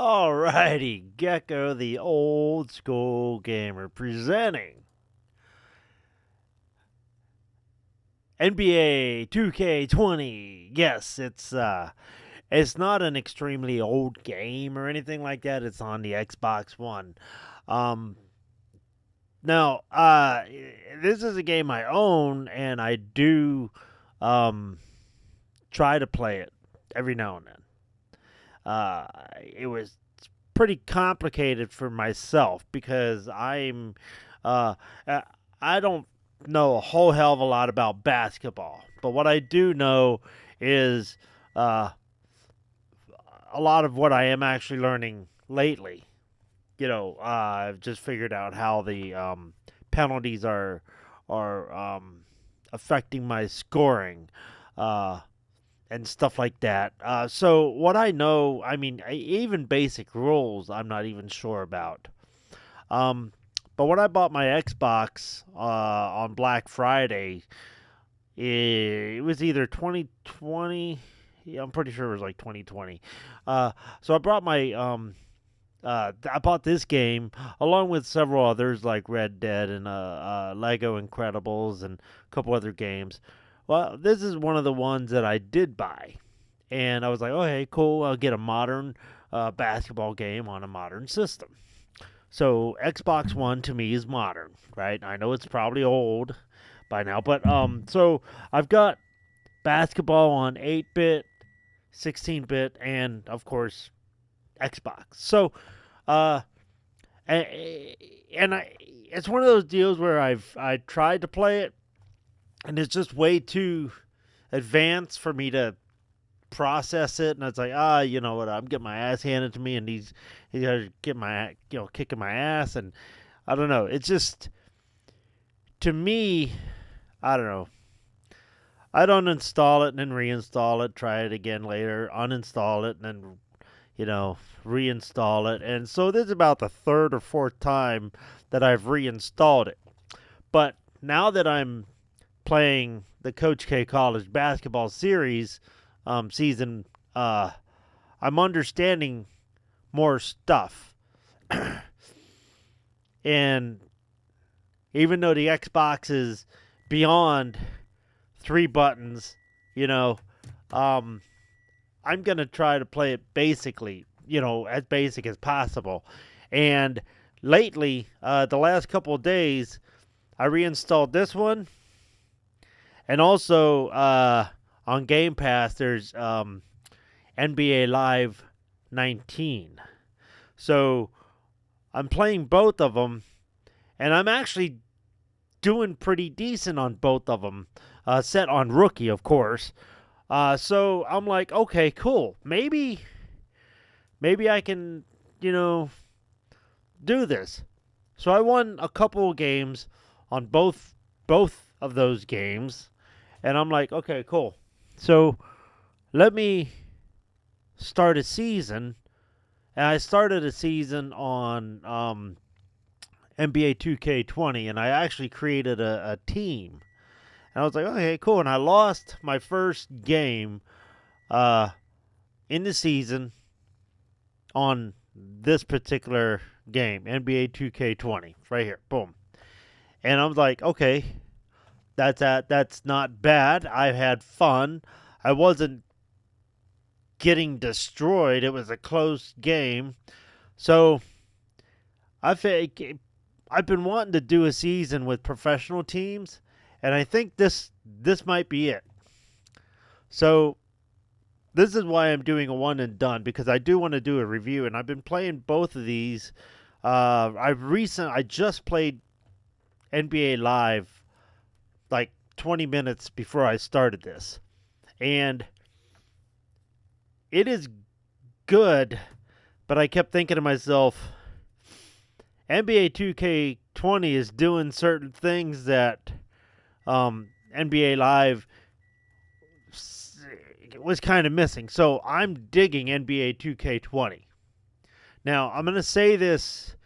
Alrighty, Gecko, the old school gamer, presenting NBA 2K20. Yes, it's not an extremely old game or anything like that. It's on the Xbox One. Um, now, this is a game I own, and I do um try to play it every now and then. It was pretty complicated for myself because uh, uh, I don't know a whole hell of a lot about basketball, but what I do know is uh, a lot of what I am actually learning lately. I've just figured out how the penalties are affecting my scoring. Uh, and stuff like that. So what I know, I mean, even basic rules, I'm not even sure about. Um, but when I bought my Xbox on Black Friday, it was either 2020. Yeah, I'm pretty sure it was like 2020. So I brought I bought this game along with several others like Red Dead and Lego Incredibles and a couple other games. Well, this is one of the ones that I did buy, and I was like, "Okay, cool. I'll get a modern basketball game on a modern system." So Xbox One to me is modern, right? I know it's probably old by now, but so I've got basketball on 8-bit, 16-bit, and of course Xbox. So, uh, and it's one of those deals where I tried to play it, and it's just way too advanced for me to process it. And it's like, you know what? I'm getting my ass handed to me, and he's gonna get my kicking my ass, and I don't know. It's just to me, I don't know. I'd uninstall it and then reinstall it, try it again later, uninstall it, and then reinstall it. And so this is about the third or fourth time that I've reinstalled it. But now that I'm playing the Coach K College basketball series season, I'm understanding more stuff. And even though the Xbox is beyond 3 buttons, you know, um, I'm going to try to play it basically, as basic as possible. And lately, the last couple of days, I reinstalled this one. And also, on Game Pass, there's NBA Live 19. So I'm playing both of them, and I'm actually doing pretty decent on both of them, set on rookie, of course. So I'm like, okay, cool. Maybe I can, do this. So I won a couple of games on both of those games, and I'm like, okay, cool. So let me start a season. And I started a season on NBA 2K20, and I actually created a team. And I was like, okay, cool. And I lost my first game in the season on this particular game, NBA 2K20, right here. Boom. And I was like, okay, that's not bad. I had fun. I wasn't getting destroyed. It was a close game. So I've been wanting to do a season with professional teams, and I think this might be it. So this is why I'm doing a one and done, because I do want to do a review, and I've been playing both of these. I just played NBA Live like 20 minutes before I started this, and it is good, but I kept thinking to myself, NBA 2K20 is doing certain things that NBA Live was kind of missing. So I'm digging NBA 2K20. Now, I'm going to say this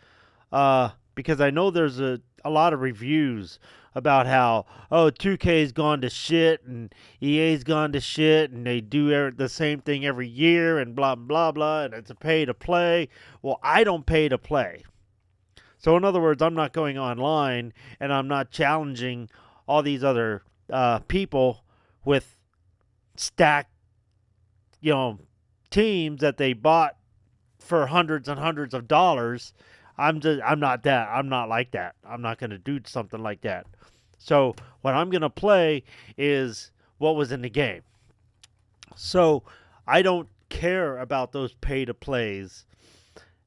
because I know there's a lot of reviews about how, oh, 2K's gone to shit and EA's gone to shit and they do the same thing every year and blah blah blah and it's a pay to play. Well, I don't pay to play. So in other words, I'm not going online and I'm not challenging all these other people with stacked, teams that they bought for hundreds and hundreds of dollars. I'm not that. I'm not like that. I'm not going to do something like that. So what I'm going to play is what was in the game. So I don't care about those pay to plays,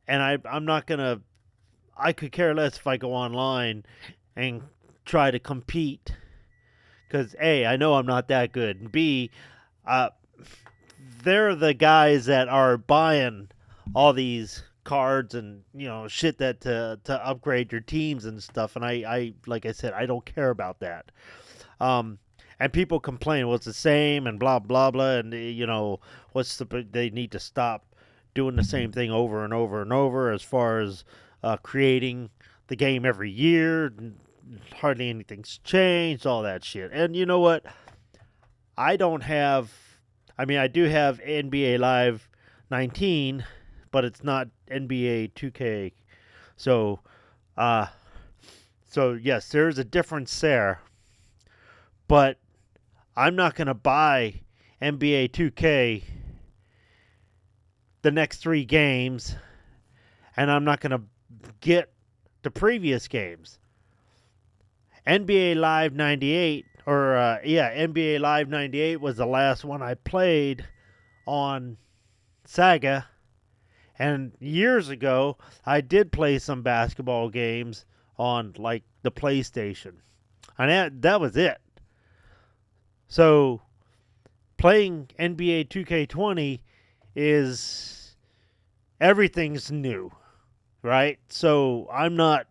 and I'm not going to. I could care less if I go online and try to compete because A, I know I'm not that good, and B, uh, they're the guys that are buying all these cards and shit that to upgrade your teams and stuff, and I like I said, I don't care about that. um and people complain, well, it's the same and blah blah blah, and they need to stop doing the same thing over and over and over as far as creating the game every year. Hardly anything's changed, all that shit. And you know what, I don't have I mean, I do have NBA Live 19, but it's not NBA 2K. So, uh, so yes, there's a difference there. But I'm not gonna buy NBA 2K the next 3 games, and I'm not gonna get the previous games. NBA Live 98, NBA Live 98 was the last one I played on Saga. And years ago, I did play some basketball games on like the PlayStation. And that was it. So playing NBA 2K20 is everything's new, right? So I'm not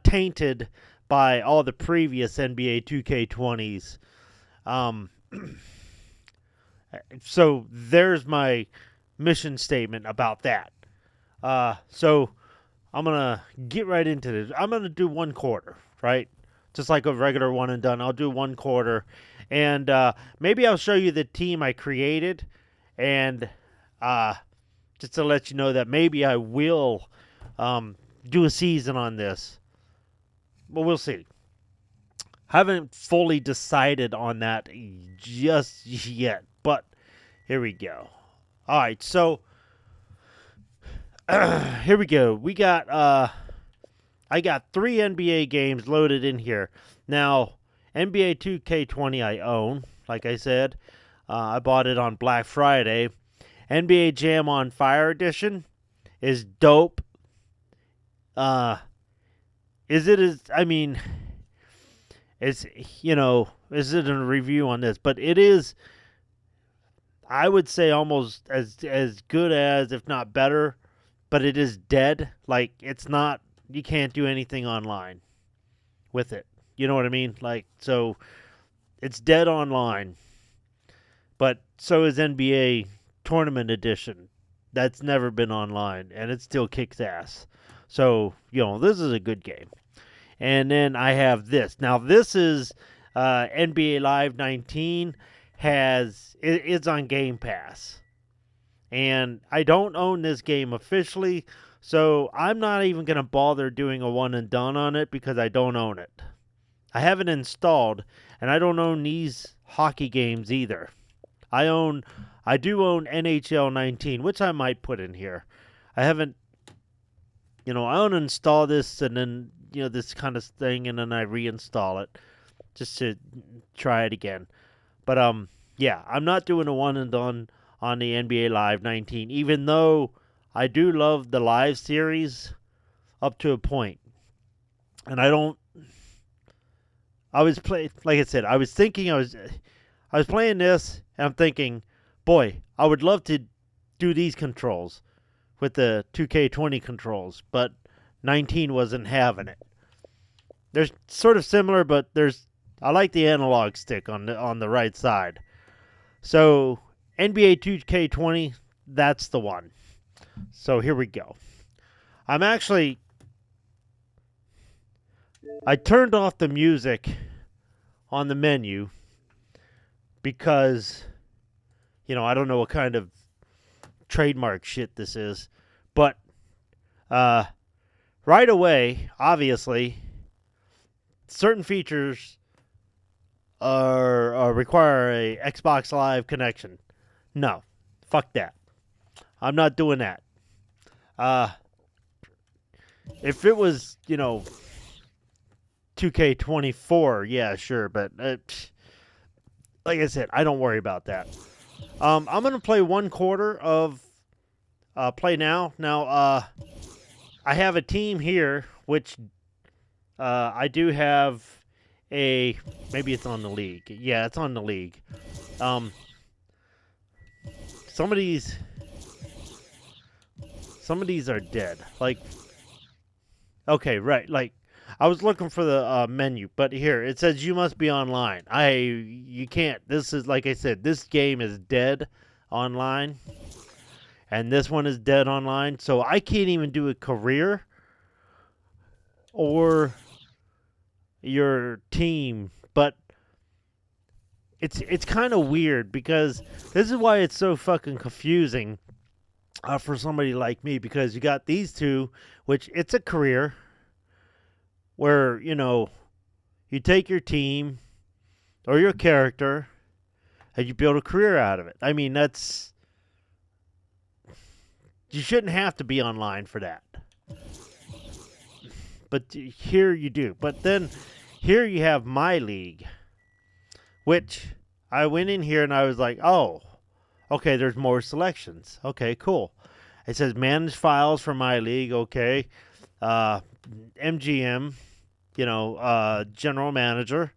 tainted by all the previous NBA 2K20s. So there's my mission statement about that. So I'm gonna get right into this. I'm gonna do 1/4, right? Just like a regular one and done. I'll do 1/4, and maybe I'll show you the team I created, and just to let you know that maybe I will do a season on this. But we'll see. Haven't fully decided on that just yet, but here we go. All right, so here we go. We got I got 3 NBA games loaded in here. Now, NBA 2K20 I own, like I said. I bought it on Black Friday. NBA Jam on Fire Edition is dope. Is it as I mean, it's is it a review on this? But it is, I would say, almost as good as, if not better. But it is dead. Like, it's not. You can't do anything online with it. You know what I mean? Like, so it's dead online. But so is NBA Tournament Edition. That's never been online, and it still kicks ass. So, this is a good game. And then I have this. Now, this is NBA Live 19. It's on Game Pass. And I don't own this game officially, so I'm not even going to bother doing a one and done on it because I don't own it. I have it installed, and I don't own these hockey games either. I do own NHL 19, which I might put in here. I haven't, I uninstall this and then, this kind of thing, and then I reinstall it just to try it again. But, yeah, I'm not doing a one and done on the NBA Live 19, even though I do love the live series up to a point. And I was like I said, I was thinking I was playing this, and I'm thinking, boy, I would love to do these controls with the 2K20 controls, but 19 wasn't having it. They're sort of similar, but I like the analog stick on the right side. So NBA 2K20, that's the one. So here we go. I'm actually I turned off the music on the menu because, I don't know what kind of trademark shit this is, but right away, obviously, certain features require a Xbox Live connection. No, fuck that. I'm not doing that. If it was, 2K24, yeah, sure, but like I said, I don't worry about that. I'm gonna play 1/4 of Play Now. Now, I have a team here, which I do have maybe it's on the league. Yeah, it's on the league. Some of these are dead. Like, okay, right. Like, I was looking for the menu, but here it says you must be online. You can't. This is, like I said, this game is dead online, and this one is dead online. So I can't even do a career or your team. But it's kind of weird because this is why it's so fucking confusing for somebody like me, because you got these two, which it's a career where, you take your team or your character and you build a career out of it. I mean, you shouldn't have to be online for that. But here you do. But then here you have My League, which I went in here and I was like, oh, okay, there's more selections. Okay, cool. It says manage files for My League. Okay. MGM, general manager.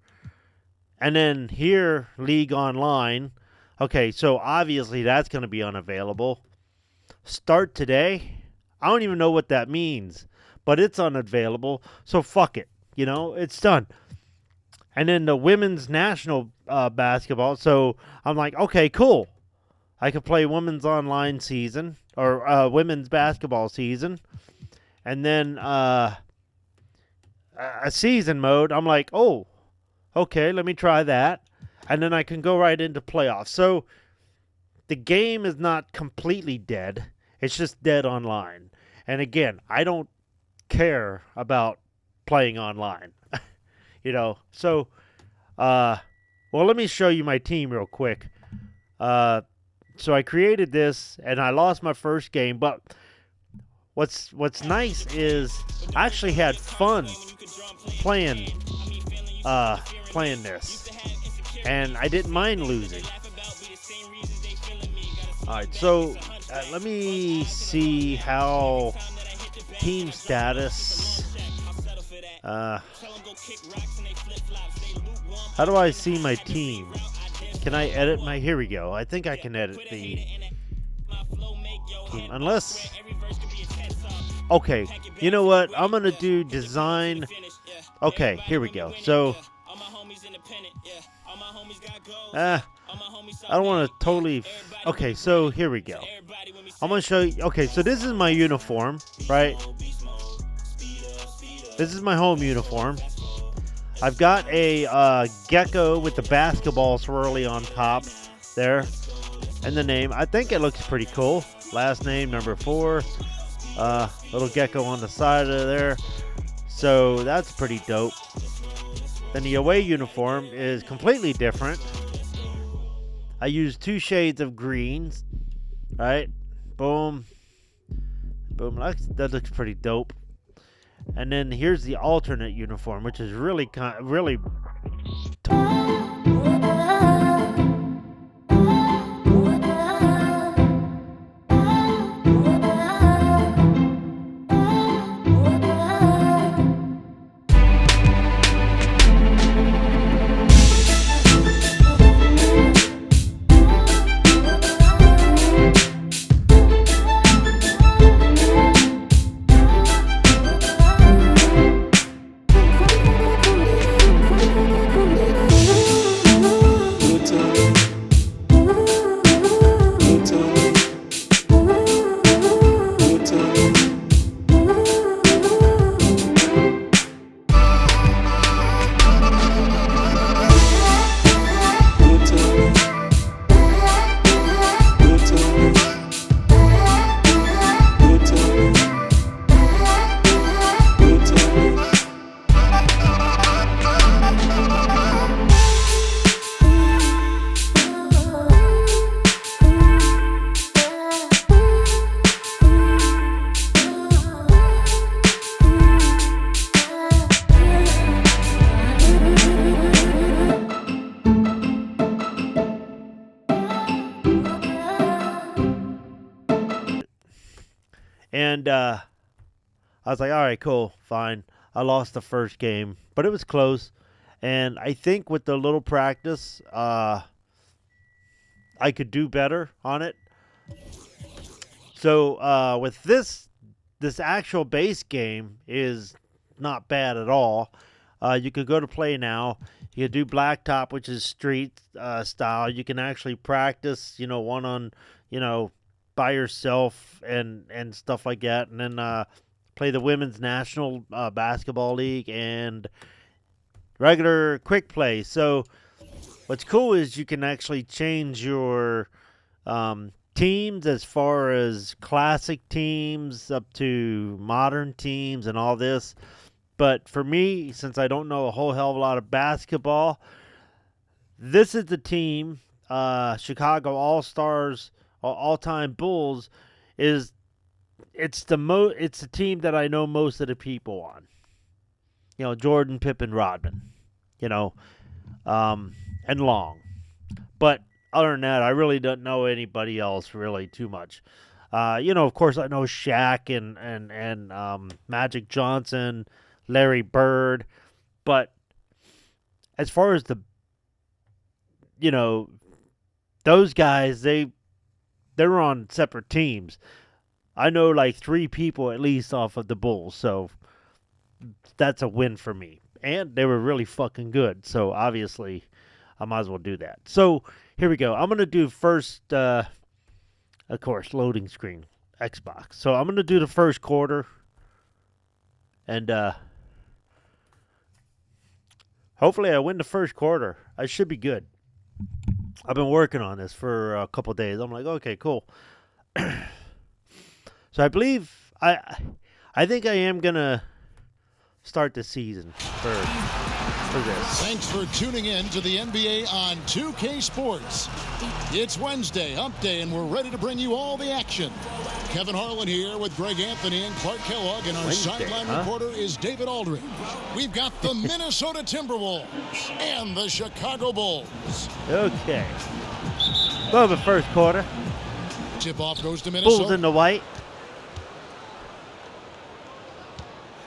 And then here, League Online. Okay, so obviously that's going to be unavailable. Start today. I don't even know what that means, but it's unavailable. So fuck it. It's done. And then the women's national basketball. So I'm like, okay, cool. I could play women's online season or women's basketball season. And then a season mode. I'm like, oh, okay, let me try that. And then I can go right into playoffs. So the game is not completely dead. It's just dead online. And again, I don't care about playing online. So, well, let me show you my team real quick. So I created this, and I lost my first game, but what's nice is I actually had fun playing this, and I didn't mind losing. Alright, so let me see how team status. How do I see my team? Can I edit my... Here we go. I think I can edit the team. Unless... Okay, you know what? I'm going to do design... Okay, here we go. So... I don't want to totally... Okay, so here we go. I'm going to show you... Okay, so this is my uniform, right? This is my home uniform. I've got a gecko with the basketball swirly on top there. And the name. I think it looks pretty cool. Last name, number 4. Little gecko on the side of there. So that's pretty dope. Then the away uniform is completely different. I use 2 shades of greens. Right? Boom. Boom. That looks pretty dope. And then here's the alternate uniform, which is really And I was like, all right, cool, fine. I lost the first game, but it was close. And I think with the little practice, I could do better on it. So with this actual base game is not bad at all. You could go to play now. You could do blacktop, which is street style. You can actually practice, one on, by yourself and stuff like that. And then play the Women's National Basketball League and regular quick play. So what's cool is you can actually change your teams as far as classic teams up to modern teams and all this. But for me, since I don't know a whole hell of a lot of basketball, this is the team, Chicago All-Stars, all-time Bulls, it's the team that I know most of the people on. Jordan, Pippen, Rodman, and Long. But other than that, I really don't know anybody else really too much. Of course, I know Shaq and Magic Johnson, Larry Bird, but as far as those guys, they're on separate teams. I know like 3 people at least off of the Bulls, so that's a win for me. And they were really fucking good, so obviously I might as well do that. So here we go. I'm going to do first, of course, loading screen, Xbox. So I'm going to do the first quarter, and hopefully I win the first quarter. I should be good. I've been working on this for a couple days. I'm like, okay, cool. So I believe I think I am gonna start the season for this. Thanks for tuning in to the NBA on 2K Sports. It's Wednesday, hump day, and we're ready to bring you all the action. Kevin Harlan here with Greg Anthony and Clark Kellogg, and our sideline reporter is David Aldridge. We've got the Minnesota Timberwolves and the Chicago Bulls. Okay. Well, the first quarter. Tip-off goes to Minnesota. Bulls in the white.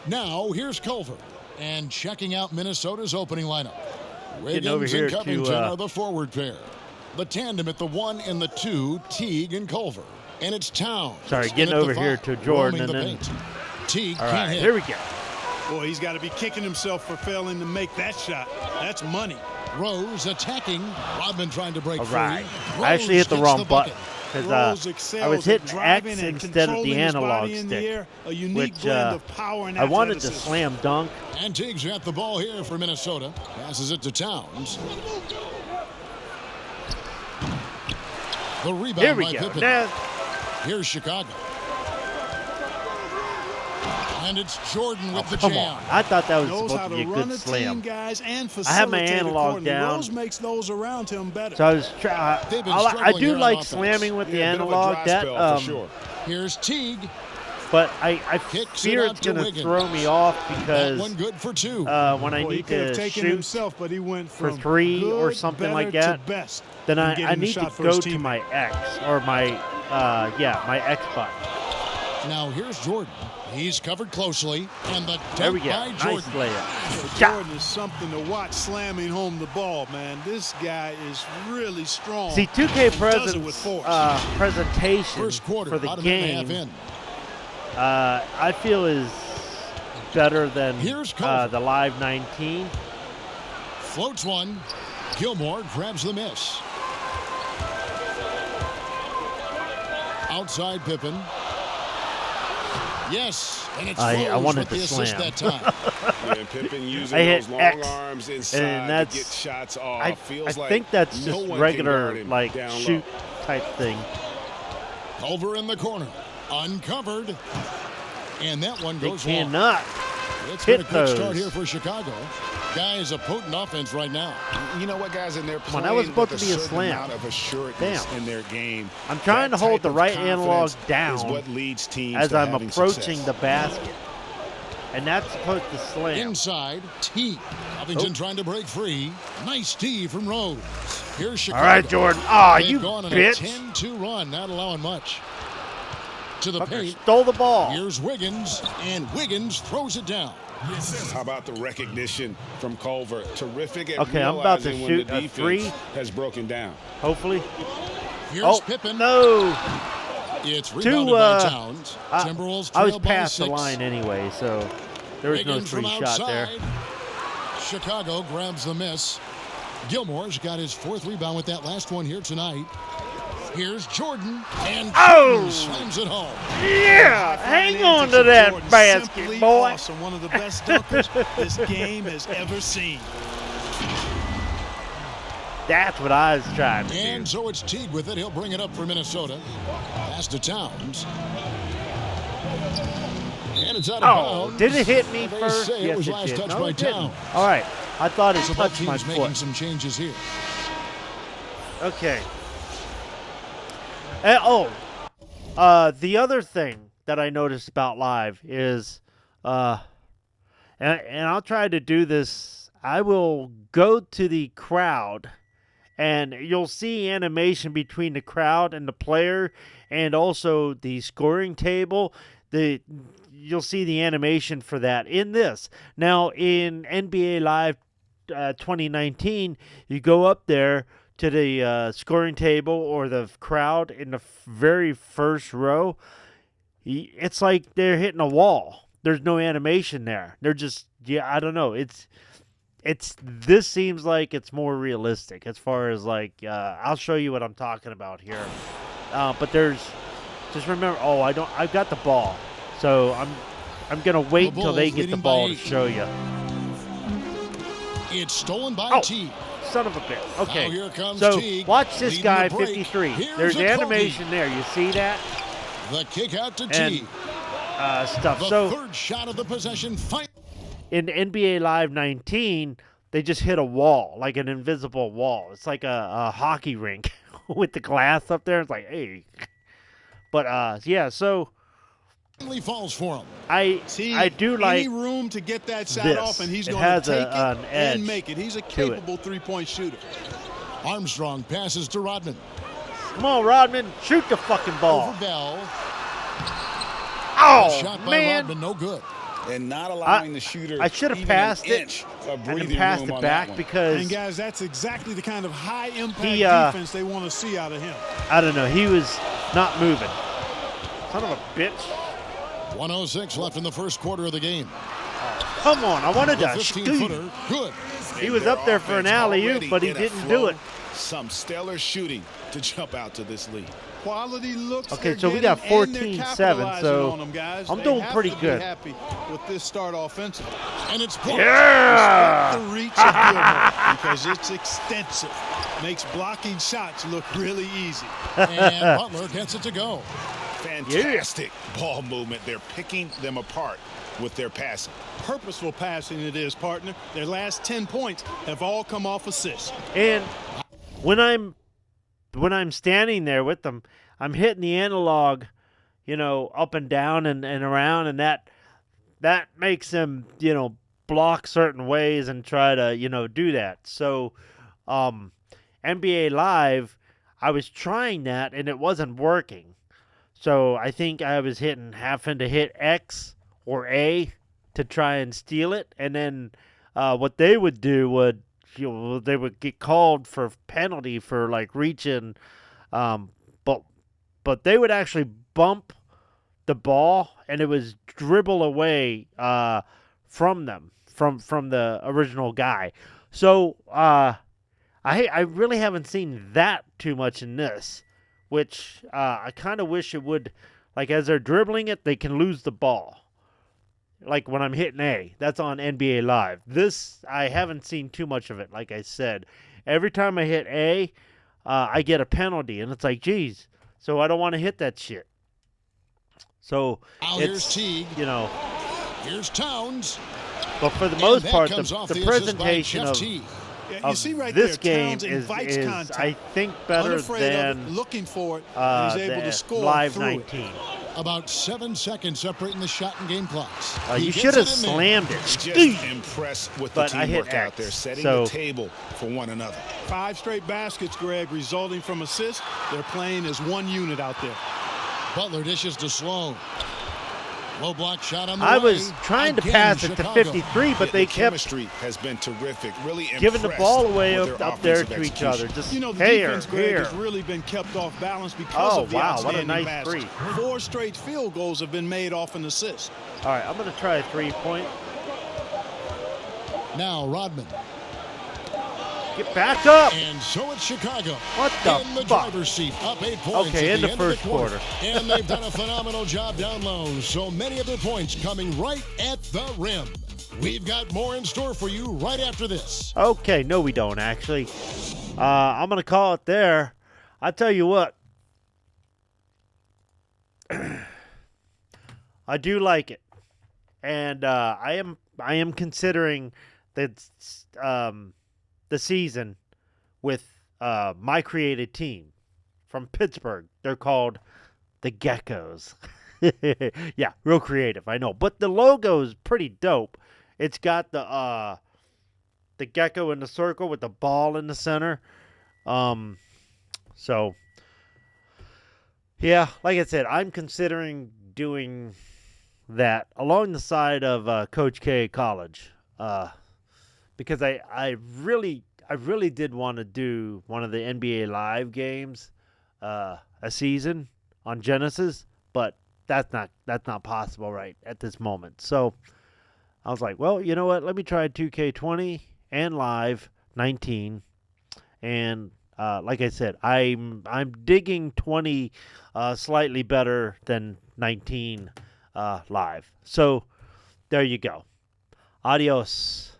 Now, here's Culver. And checking out Minnesota's opening lineup. Wiggins and Covington are the forward pair. The tandem at the 1 and the 2, Teague and Culver. And it's Towns. Sorry, getting over here to Jordan and then Teague all can't right, hit. here we go. Boy, he's got to be kicking himself for failing to make that shot. That's money. Rose attacking. Rodman trying to break All right. free. I actually hit the wrong button Rose because I was hitting X instead of the analog stick, which I wanted to slam dunk. And Teague's got the ball here for Minnesota. Passes it to Towns. The rebound Here we by go. Pippen. Now, Here's Chicago. And it's Jordan with the come jam. on. I thought that was Knows how supposed to to be a run good a slam. team, guys, and I have my facilitate analog accordingly. down. Rose makes those around him better. So I was They've been I struggling do here on like offense. slamming with the Yeah, a bit of a analog. dry That spell for sure. Here's Teague. but I Kicks fear it it's out to going to Wiggins. throw me off That because one good for 2. when I Boy, he need could have to taken shoot himself, but he went for from 3 good, or something better like that, to best then in I getting the need to shot for go his to teammate. my X or my my X button. Now here's Jordan. He's covered closely. And the There we dunk go. by Nice Jordan. layup. Jordan is something to watch slamming home the ball, man. This guy is really strong. See, 2K Does it with force. presentation First quarter, for the about a minute and a game, half in. I feel is better than Here's Culver. the Live 19. Floats one. Gilmore grabs the miss. Outside Pippen. Yes, and it's I Rose wanted with the to assist slam. that time. Yeah, Pippen using I hit those long X, arms and inside to that's get shots off. I Feels like think that's no just one can regular guard him like down shoot low. type thing. Culver in the corner. Uncovered. And that one They goes long. cannot It's been a hit quick start those. here for Chicago. Guys, a potent offense right now. You know what, guys, and they're on, playing that was supposed with to be a certain slam. amount of assuredness Damn. in their game. I'm trying That to hold type the of right analog confidence down is what leads teams as to I'm having approaching success. the basket. And that's supposed to slam. Inside, Teague. Covington trying to break free. Nice D from Rose. Here's Chicago. All right, Jordan. Oh, They've you gone on a bitch. 10-2 run, not allowing much. to the Fucker paint. stole the ball. Here's Wiggins, and Wiggins throws it down. How about the recognition from Culver? Terrific at Okay, I'm about to realizing when shoot the a defense three. has broken down. Hopefully. Here's Oh, Pippen. no. It's rebounded by Two, Towns. I Timberwolves was trail by past 6. the line anyway, so there was no Wiggins from three shot there. outside. Chicago grabs the miss. Gilmore's got his 4th rebound with that last one here tonight. Here's Jordan, and Jordan slams it home. Yeah, hang on to that Jordan, basket, simply boy. Awesome. One of the best dunkers this game has ever seen. That's what I was trying to And do. so it's Teague with it. He'll bring it up for Minnesota. Pass to Towns. And it's out of Oh, bounds. did it hit me They first? say it Yes, was it last did. touched No, by it didn't. Towns. All right, I thought it So both touched my teams making foot. some changes here. Okay. The other thing that I noticed about live is, and I'll try to do this. I will go to the crowd, and you'll see animation between the crowd and the player, and also the scoring table. You'll see the animation for that in this. Now in NBA Live 2019, you go up there to the scoring table or the crowd in the very first row. It's like they're hitting a wall. There's no animation there. They're just, I don't know. This seems like it's more realistic as far as like, I'll show you what I'm talking about here. But just remember, I've got the ball. So I'm going to wait The until they Bulls get the leading ball by to 8. show you. It's stolen by Oh. Teague. Son of a bitch. Okay. Now here comes So Teague, watch this leading guy, the break. 53. Here's There's a Kobe. animation there. You see that? The kick out to And Teague. stuff. The So 3rd shot of the possession. in NBA Live 19, they just hit a wall, like an invisible wall. It's like a hockey rink with the glass up there. It's like, hey. But, yeah, so Finally falls for him. I do like any room to get that shot this. off, and he's It going to has take an it edge and make it. He's a to it. capable three-point shooter. Armstrong passes to Rodman. Come on, Rodman. Shoot the fucking ball. Over Bell. Oh, Shot by man. Rodman, no good. And not allowing the shooter I should have even passed an it inch of and then breathing passed room it on that back one. because And, guys, that's exactly the kind of high-impact He, defense they want to see out of him. I don't know. He was not moving. Son of a bitch. 1:06 left in the first quarter of the game. Come on. I wanted The to shoot. 15-footer, good. He was up there for an Offense alley-oop, already but he in a didn't flow. do it. Some stellar shooting to jump out to this lead. Quality looks. Okay, they're so we got getting, and they're 14-7, capitalizing so on them, guys. I'm They doing have pretty to be good. happy with this start offensively. And it's blocked. Yeah. The reach of Gilmore because it's extensive. Makes blocking shots look really easy. And Butler gets it to go. Fantastic ball movement. They're picking them apart with their passing. Purposeful passing it is, partner. Their last 10 points have all come off assists. And when I'm standing there with them, I'm hitting the analog, up and down and around, and that makes them, block certain ways and try to, do that. So, NBA Live, I was trying that and it wasn't working. So I think I was having to hit X or A to try and steal it, and then what they would do they would get called for penalty for like reaching, but they would actually bump the ball and it was dribble away from them from the original guy. So I really haven't seen that too much in this, which I kind of wish it would. Like as they're dribbling it, they can lose the ball. Like when I'm hitting A, that's on NBA Live. This, I haven't seen too much of it, like I said. Every time I hit A, I get a penalty, and it's like, geez, so I don't want to hit that shit. So Now it's, here's Teague. Here's Towns. But for the And most that part, comes off the assist by presentation Jeff of Teague. Yeah, you of see right this there, game Towns invites is contact. I think, better Unafraid of than it, looking for it, and he's able the to score Live through 19. it. About 7 seconds separating the shot and game clocks. He You gets should have it in there. slammed it. Just impressed with the But I hit teamwork out X, there, setting so- the table for one another. 5 straight baskets, Greg, resulting from assists. They're playing as one unit out there. Butler dishes to Sloan. Low block shot on the I way. was trying to Again, pass it to Chicago. 53, but they The kept chemistry has been terrific. Really giving the ball away with their up there offensive to each execution. other. Just You know, the here, defense, Greg, here. has really been kept off balance because Oh, of the wow, what a outstanding nice passes. three. 4 straight field goals have been made off an assist. All right, I'm going to try a 3-point. Now Rodman. Get back up. And so it's Chicago. What the in the fuck? driver's seat, up 8 points Okay, at in the the end of first quarter. And they've done a phenomenal job down low. So many of their points coming right at the rim. We've got more in store for you right after this. Okay, no, we don't, actually. I'm going to call it there. I tell you what. I do like it. And I am considering that the season with my created team from Pittsburgh. They're called the Geckos. Yeah, real creative, I know. But the logo is pretty dope. It's got the gecko in the circle with the ball in the center. So yeah, like I said, I'm considering doing that along the side of Coach K College. Because I really did want to do one of the NBA Live games a season on Genesis, but that's not possible right at this moment. So I was like, well, you know what? Let me try 2K20 and Live 19. And like I said, I'm digging 20 slightly better than 19 Live. So there you go. Adios,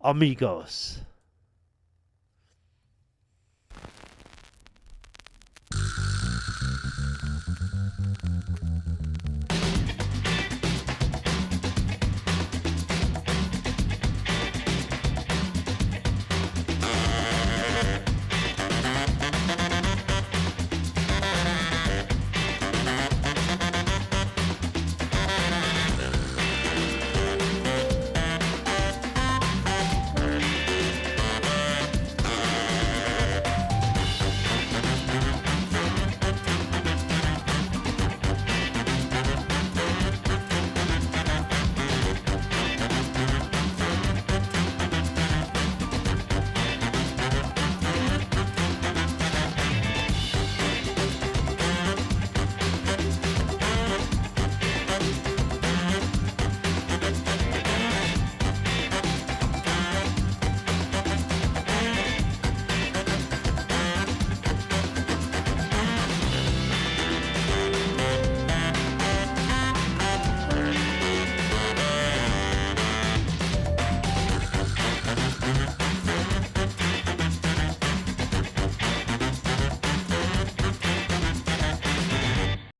amigos.